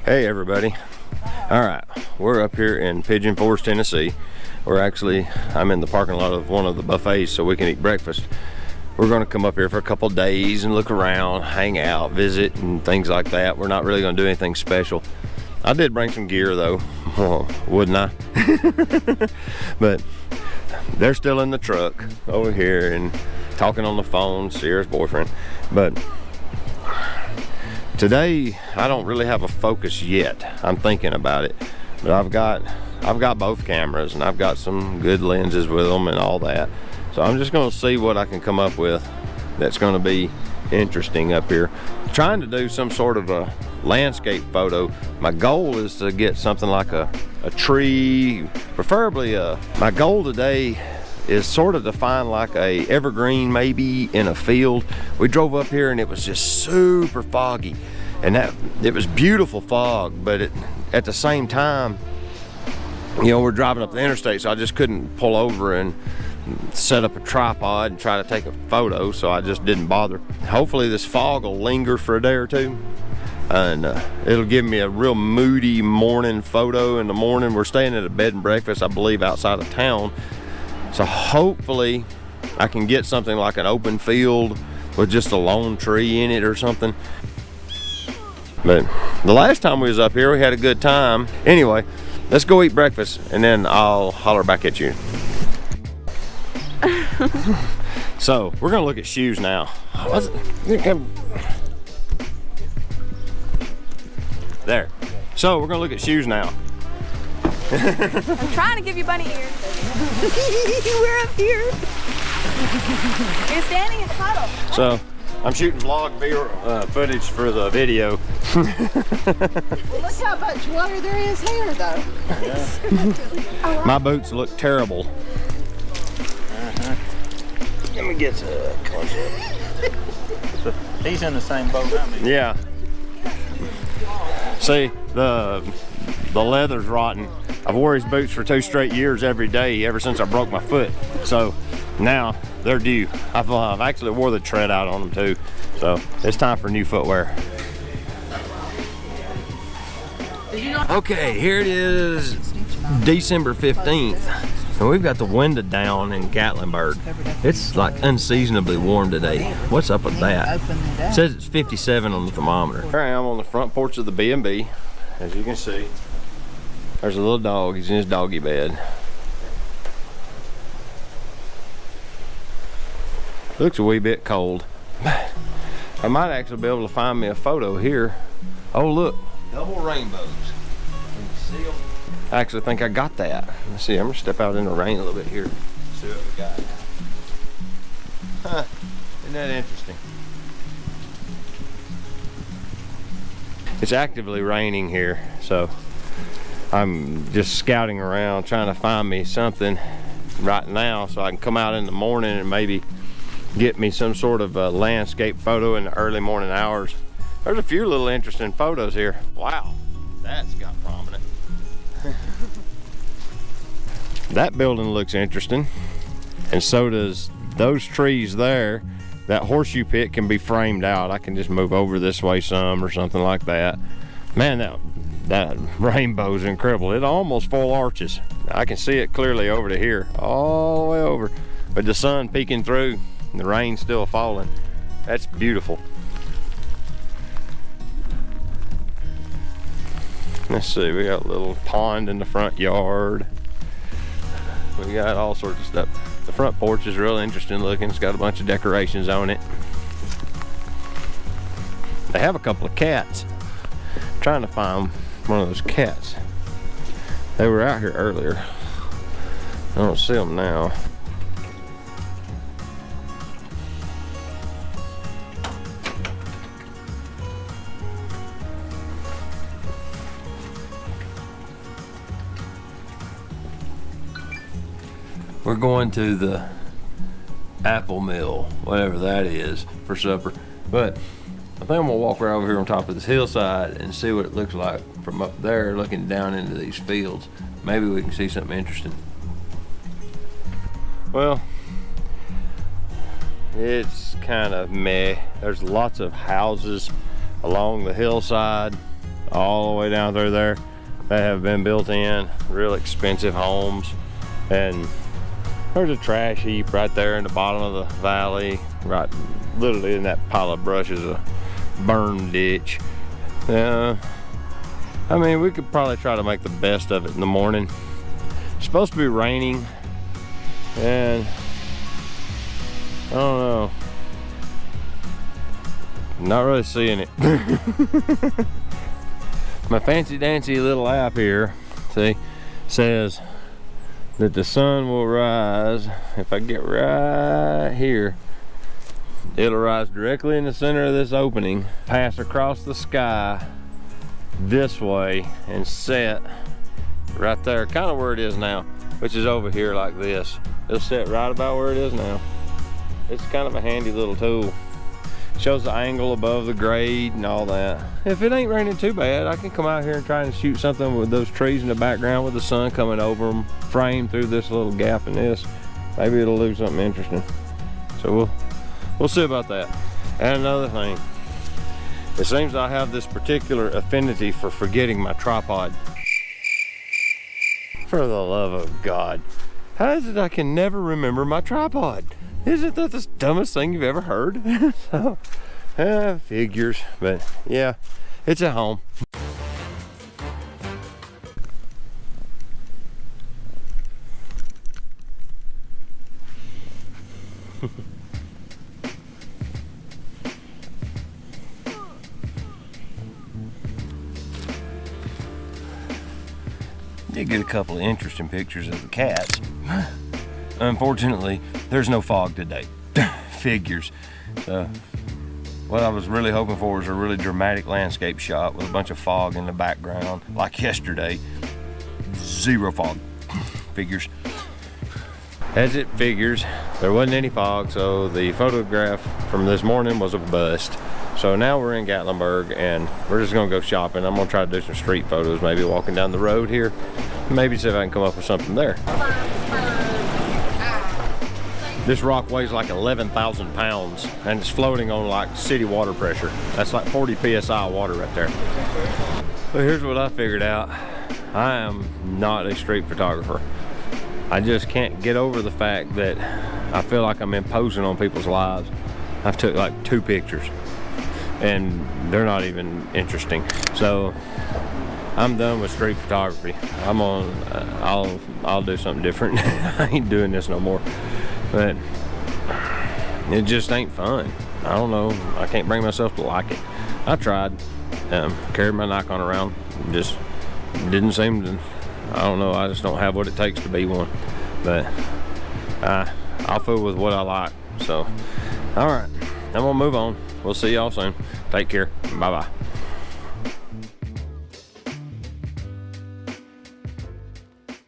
Hey everybody. Alright, we're up here in Pigeon Forge, Tennessee. I'm in the parking lot of one of the buffets so we can eat breakfast. We're going to come up here for a couple days and look around, hang out, visit, and things like that. We're not really going to do anything special. I did bring some gear though, wouldn't I? But they're still in the truck over here and talking on the phone, Sierra's boyfriend. But today, I don't really have a focus yet. I'm thinking about it, but I've got both cameras and I've got some good lenses with them and all that. So I'm just going to see what I can come up with that's going to be interesting up here. Trying to do some sort of a landscape photo. My goal is to get something like a tree, preferably my goal today is sort of to find like a evergreen maybe in a field. We drove up here and it was just super foggy, and it was beautiful fog, but at the same time, you know, we're driving up the interstate, so I just couldn't pull over and set up a tripod and try to take a photo, so I just didn't bother. Hopefully this fog will linger for a day or two, and it'll give me a real moody morning photo in the morning. We're staying at a bed and breakfast, I believe, outside of town. So hopefully I can get something like an open field with just a lone tree in it or something. But the last time we was up here, we had a good time. Anyway, let's go eat breakfast and then I'll holler back at you. So we're gonna look at shoes now. There. So we're gonna look at shoes now. I'm trying to give you bunny ears. We're up here. You're standing in puddle. So I'm shooting vlog footage for the video. Look how much water there is here, though. Yeah. My boots look terrible. Let me get to close up. He's in the same boat I mean. Yeah. See, the leather's rotten. I've wore his boots for 2 straight years every day ever since I broke my foot. So now they're due. I've actually wore the tread out on them too. So it's time for new footwear. Okay, here it is, December 15th. And we've got the window down in Gatlingurg. It's like unseasonably warm today. What's up with that? It says it's 57 on the thermometer. Here I am on the front porch of the B&B. As you can see, there's a little dog. He's in his doggy bed. Looks a wee bit cold. I might actually be able to find me a photo here. Oh look, double rainbows. Can you see them? I actually think I got that. Let's see, I'm gonna step out in the rain a little bit here. See what we got. Huh, isn't that interesting? It's actively raining here, so I'm just scouting around trying to find me something right now so I can come out in the morning and maybe get me some sort of a landscape photo in the early morning hours. There's a few little interesting photos here. Wow, that's got prominent. That building looks interesting, and so does those trees there. That horseshoe pit can be framed out. I can just move over this way some or something like that. Man, that rainbow's incredible. It almost full arches. I can see it clearly over to here, all the way over. But the sun peeking through, and the rain still falling. That's beautiful. Let's see, we got a little pond in the front yard. We got all sorts of stuff. The front porch is real interesting looking. It's got a bunch of decorations on it. They have a couple of cats. I'm trying to find one of those cats. They were out here earlier. I don't see them now. We're going to the apple mill, whatever that is, for supper. But I think I'm gonna walk right over here on top of this hillside and see what it looks like from up there looking down into these fields. Maybe we can see something interesting. Well, it's kind of meh. There's lots of houses along the hillside. all the way down through there that have been built in, real expensive homes. And there's a trash heap right there in the bottom of the valley, right literally in that pile of brush is a burn ditch. I mean, we could probably try to make the best of it in the morning. It's supposed to be raining, and I don't know, not really seeing it. My fancy dancy little app here, see, says that the sun will rise. If I get right here, it'll rise directly in the center of this opening, pass across the sky this way, and set right there, kind of where it is now, which is over here like this. It'll set right about where it is now. It's kind of a handy little tool. Shows the angle above the grade and all that. If it ain't raining too bad, I can come out here and try and shoot something with those trees in the background with the sun coming over them, framed through this little gap in this. Maybe it'll do something interesting. So we'll see about that. And another thing, it seems I have this particular affinity for forgetting my tripod. For the love of God, how is it I can never remember my tripod? Isn't that the dumbest thing you've ever heard? So, figures, but yeah, it's at home. Did get a couple of interesting pictures of the cats. Unfortunately, there's no fog today. Figures. So, what I was really hoping for was a really dramatic landscape shot with a bunch of fog in the background, like yesterday. Zero fog. Figures. As it figures, there wasn't any fog, so the photograph from this morning was a bust. So now we're in Gatlingurg, and we're just gonna go shopping. I'm gonna try to do some street photos, maybe walking down the road here. Maybe see if I can come up with something there. This rock weighs like 11,000 pounds, and it's floating on like city water pressure. That's like 40 PSI water right there. So here's what I figured out. I am not a street photographer. I just can't get over the fact that I feel like I'm imposing on people's lives. I've took like 2 pictures, and they're not even interesting. So I'm done with street photography. I'm on, I'll do something different. I ain't doing this no more. But it just ain't fun. I don't know, I can't bring myself to like it. I tried, carried my Nikon around, just didn't seem to, I don't know, I just don't have what it takes to be one. But I'll fool with what I like. So, all right, I'm gonna move on. We'll see y'all soon. Take care, bye-bye.